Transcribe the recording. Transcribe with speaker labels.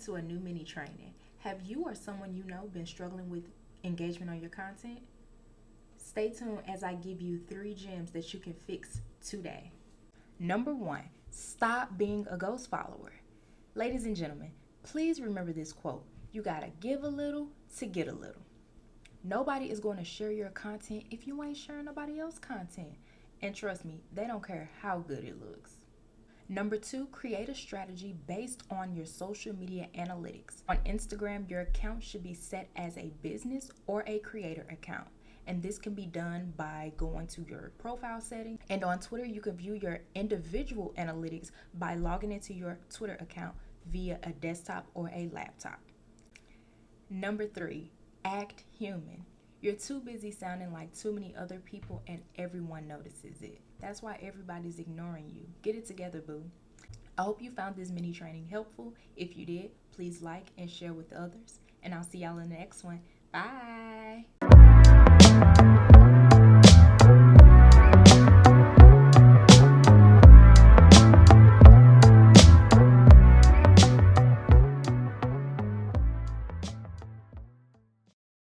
Speaker 1: to a new mini training. Have you or someone you know been struggling with engagement on your content? Stay tuned as I give you 3 gems that you can fix today. Number 1, stop being a ghost follower. Ladies and gentlemen, please remember this quote. You gotta give a little to get a little. Nobody is going to share your content if you ain't sharing nobody else's content. And trust me, they don't care how good it looks. Number 2, create a strategy based on your social media analytics. On Instagram, your account should be set as a business or a creator account. And this can be done by going to your profile setting. And on Twitter, you can view your individual analytics by logging into your Twitter account via a desktop or a laptop. Number 3, act human. You're too busy sounding like too many other people and everyone notices it. That's why everybody's ignoring you. Get it together, boo. I hope you found this mini training helpful. If you did, please like and share with others. And I'll see y'all in the next one. Bye.